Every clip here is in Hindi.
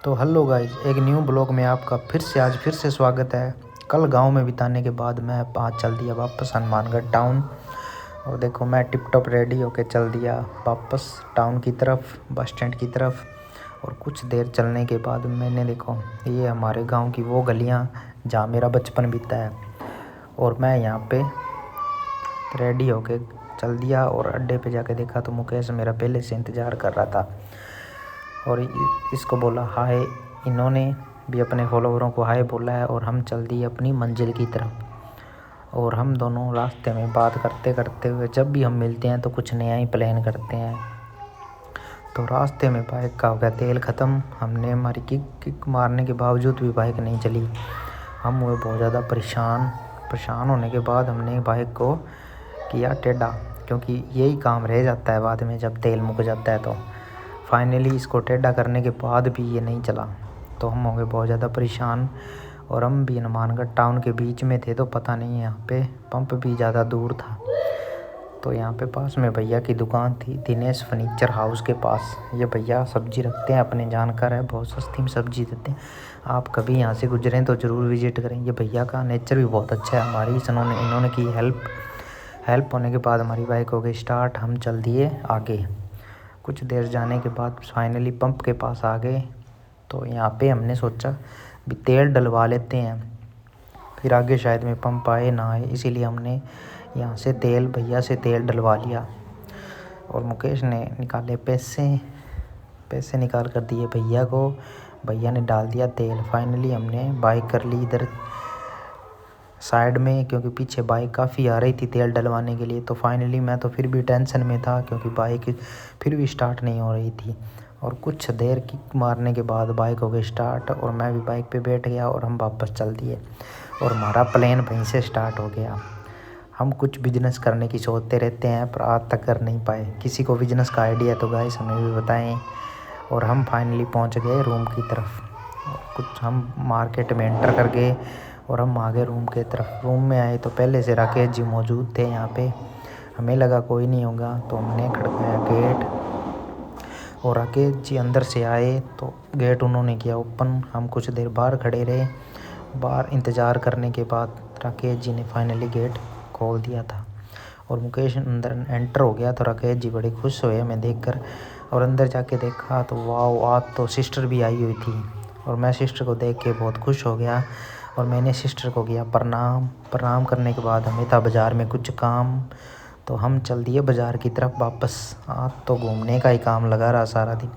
तो हेलो गाइस, एक न्यू ब्लॉग में आपका फिर से स्वागत है। कल गांव में बिताने के बाद मैं आज चल दिया वापस हनुमानगढ़ टाउन। और देखो मैं टिप टॉप रेडी होके चल दिया वापस टाउन की तरफ, बस स्टैंड की तरफ। और कुछ देर चलने के बाद मैंने देखो ये हमारे गांव की वो गलियां जहाँ मेरा बचपन बीता है। और मैं यहाँ पे रेडी होके चल दिया और अड्डे पे जाके देखा तो मुकेश मेरा पहले से इंतज़ार कर रहा था। और इसको बोला हाय, इन्होंने भी अपने फॉलोवरों को हाय बोला है और हम चल दिए अपनी मंजिल की तरफ। और हम दोनों रास्ते में बात करते करते हुए जब भी हम मिलते हैं तो कुछ नया ही प्लान करते हैं। तो रास्ते में बाइक का हो गया तेल ख़त्म। हमने हमारी किक मारने के बावजूद भी बाइक नहीं चली। हम हुए बहुत ज़्यादा परेशान होने के बाद हमने बाइक को किया टेढ़ा, क्योंकि यही काम रह जाता है बाद में जब तेल मुक जाता है। तो फाइनली इसको टेढ़ा करने के बाद भी ये नहीं चला तो हम हो गए बहुत ज़्यादा परेशान। और हम भी हनुमानगढ़ टाउन के बीच में थे तो पता नहीं यहाँ पे पंप भी ज़्यादा दूर था। तो यहाँ पे पास में भैया की दुकान थी, दिनेश फर्नीचर हाउस के पास। ये भैया सब्ज़ी रखते हैं, अपने जानकार है, बहुत सस्ती में सब्ज़ी देते हैं। आप कभी यहाँ से गुजरें तो ज़रूर विज़िट करें। ये भैया का नेचर भी बहुत अच्छा है। हमारी इन्होंने की हेल्प होने के बाद हमारी बाइक हो गई स्टार्ट। हम चल दिए आगे। कुछ देर जाने के बाद फाइनली पंप के पास आ गए। तो यहाँ पे हमने सोचा भी तेल डलवा लेते हैं, फिर आगे शायद में पंप आए ना आए, इसीलिए हमने यहाँ से भैया से तेल डलवा लिया। और मुकेश ने निकाले पैसे निकाल कर दिए भैया को। भैया ने डाल दिया तेल। फाइनली हमने बाइक कर ली इधर साइड में, क्योंकि पीछे बाइक काफ़ी आ रही थी तेल डलवाने के लिए। तो फाइनली मैं तो फिर भी टेंशन में था, क्योंकि बाइक फिर भी स्टार्ट नहीं हो रही थी। और कुछ देर किक मारने के बाद बाइक हो गई स्टार्ट और मैं भी बाइक पे बैठ गया और हम वापस चल दिए। और हमारा प्लान वहीं से स्टार्ट हो गया। हम कुछ बिजनेस करने की सोचते रहते हैं पर आज तक कर नहीं पाए। किसी को बिजनेस का आइडिया तो गाइस हमें भी बताएं। और हम फाइनली पहुंच गए रूम की तरफ। कुछ हम मार्केट में एंटर कर गए और हम आ गए रूम के तरफ। रूम में आए तो पहले से राकेश जी मौजूद थे यहाँ पे। हमें लगा कोई नहीं होगा तो हमने खड़काया गेट और राकेश जी अंदर से आए तो गेट उन्होंने किया ओपन। हम कुछ देर बाहर खड़े रहे। बाहर इंतज़ार करने के बाद राकेश जी ने फाइनली गेट खोल दिया था और मुकेश अंदर एंटर हो गया। तो राकेश जी बड़े खुश हुए हमें देखकर। और अंदर जाके देखा तो वाह, आज तो सिस्टर भी आई हुई थी। और मैं सिस्टर को देख के बहुत खुश हो गया और मैंने सिस्टर को किया प्रणाम करने के बाद हमें था बाज़ार में कुछ काम। तो हम चल दिए बाज़ार की तरफ वापस। आज तो घूमने का ही काम लगा रहा सारा दिन।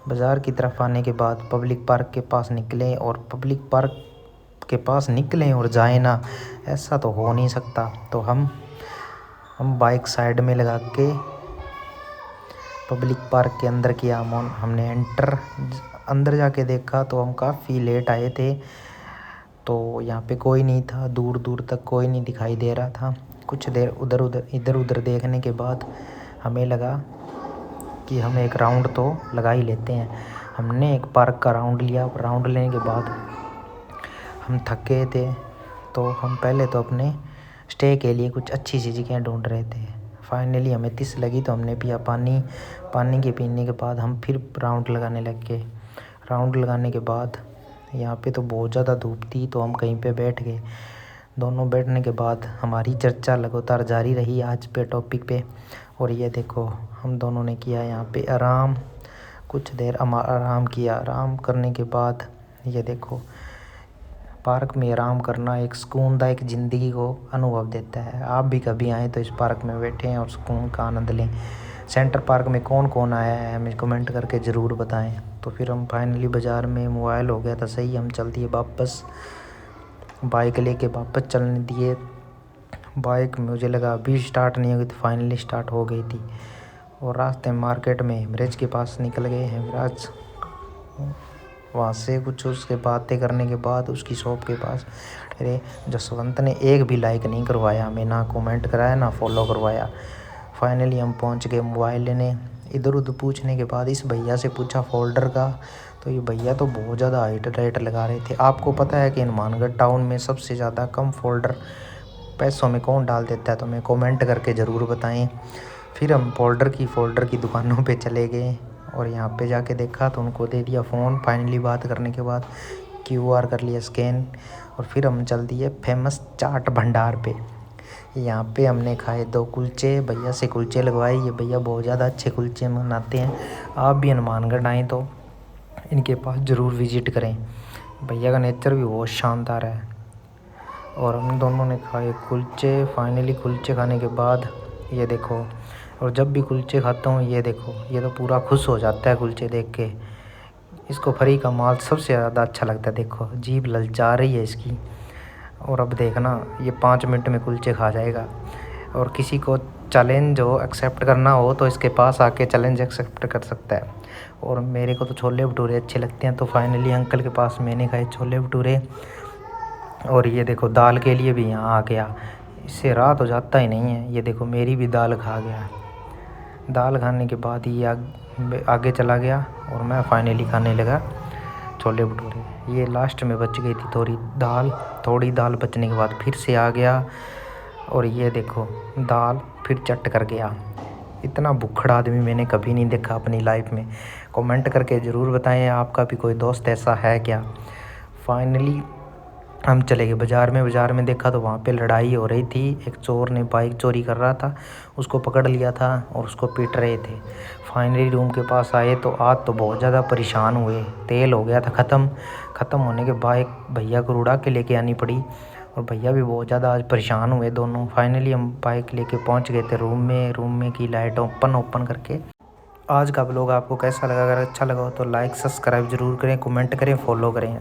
बाज़ार की तरफ आने के बाद पब्लिक पार्क के पास निकले और पब्लिक पार्क के पास निकलें और जाए ना, ऐसा तो हो नहीं सकता। तो हम बाइक साइड में लगा के पब्लिक पार्क के अंदर किया। हमने एंटर अंदर जाके देखा तो हम काफ़ी लेट आए थे। तो यहाँ पे कोई नहीं था, दूर दूर तक कोई नहीं दिखाई दे रहा था। कुछ देर इधर उधर देखने के बाद हमें लगा कि हम एक राउंड तो लगा ही लेते हैं। हमने एक पार्क का राउंड लिया। राउंड लेने के बाद हम थके थे तो हम पहले तो अपने स्टे के लिए कुछ अच्छी सी जगह ढूंढ रहे थे। फाइनली हमें तिस लगी तो हमने पिया पानी के पीने के बाद हम फिर राउंड लगाने लग गए। राउंड लगाने के बाद यहाँ पे तो बहुत ज़्यादा धूप थी तो हम कहीं पे बैठ गए। दोनों बैठने के बाद हमारी चर्चा लगातार जारी रही आज पे टॉपिक पे। और ये देखो हम दोनों ने किया यहाँ पे आराम। कुछ देर आराम किया। आराम करने के बाद ये देखो पार्क में आराम करना एक सुकूनदायक ज़िंदगी को अनुभव देता है। आप भी कभी आएँ तो इस पार्क में बैठें और सुकून का आनंद लें। सेंटर पार्क में कौन कौन आया है हमें कमेंट करके ज़रूर बताएं। तो फिर हम फाइनली बाज़ार में मोबाइल हो गया था सही, हम चल दिए वापस। बाइक लेके वापस चलने दिए। बाइक मुझे लगा अभी स्टार्ट नहीं होगी तो फाइनली स्टार्ट हो गई थी। और रास्ते मार्केट में हेमराज के पास निकल गए। हेमराज वहाँ से कुछ उसके बातें करने के बाद उसकी शॉप के पास अरे जसवंत ने एक भी लाइक नहीं करवाया हमें, ना कमेंट कराया ना फॉलो करवाया। फाइनली हम पहुँच गए मोबाइल लेने। इधर उधर पूछने के बाद इस भैया से पूछा फोल्डर का, तो ये भैया तो बहुत ज़्यादा रेट लगा रहे थे। आपको पता है कि हनुमानगढ़ टाउन में सबसे ज़्यादा कम फोल्डर पैसों में कौन डाल देता है? तो हमें कमेंट करके ज़रूर बताएं। फिर हम फोल्डर की दुकानों पे चले गए और यहाँ पे जाके देखा तो उनको दे दिया फ़ोन। फाइनली बात करने के बाद QR कर लिया स्कैन और फिर हम चल दिए फेमस चाट भंडार पे। यहाँ पे हमने खाए 2 कुलचे, भैया से कुलचे लगवाए। ये भैया बहुत ज़्यादा अच्छे कुलचे बनाते हैं। आप भी हनुमानगढ़ आएँ तो इनके पास ज़रूर विज़िट करें। भैया का नेचर भी बहुत शानदार है। और हम दोनों ने खाए कुलचे। फाइनली कुलचे खाने के बाद ये देखो, और जब भी कुलचे खाता हूँ ये देखो, ये तो पूरा खुश हो जाता है कुलचे देख के। इसको फ्री का माल सबसे ज़्यादा अच्छा लगता है। देखो जीभ ललचा रही है इसकी। और अब देखना ये 5 मिनट में कुलचे खा जाएगा। और किसी को चैलेंज हो एक्सेप्ट करना हो तो इसके पास आके चैलेंज एक्सेप्ट कर सकता है। और मेरे को तो छोले भटूरे अच्छे लगते हैं, तो फाइनली अंकल के पास मैंने खाए छोले भटूरे। और ये देखो दाल के लिए भी यहाँ आ गया, इससे रात हो जाता ही नहीं है। ये देखो मेरी भी दाल खा गया। दाल खाने के बाद ये आगे चला गया और मैं फाइनली खाने लगा छोले भटूरे। ये लास्ट में बच गई थी थोड़ी दाल बचने के बाद फिर से आ गया। और ये देखो दाल फिर चट कर गया। इतना भुक्खड़ आदमी मैंने कभी नहीं देखा अपनी लाइफ में। कमेंट करके ज़रूर बताएं आपका भी कोई दोस्त ऐसा है क्या। फाइनली हम चले गए बाज़ार में देखा तो वहाँ पे लड़ाई हो रही थी। एक चोर ने बाइक चोरी कर रहा था, उसको पकड़ लिया था और उसको पीट रहे थे। फाइनली रूम के पास आए तो आज तो बहुत ज़्यादा परेशान हुए। तेल हो गया था ख़त्म होने के बाद भैया को रुड़ा के लेके आनी पड़ी और भैया भी बहुत ज़्यादा आज परेशान हुए दोनों। फाइनली हम बाइक लेके पहुँच गए थे रूम में की लाइट ओपन करके। आज का व्लॉग आपको कैसा लगा? अगर अच्छा लगा हो तो लाइक सब्सक्राइब ज़रूर करें, कमेंट करें, फॉलो करें।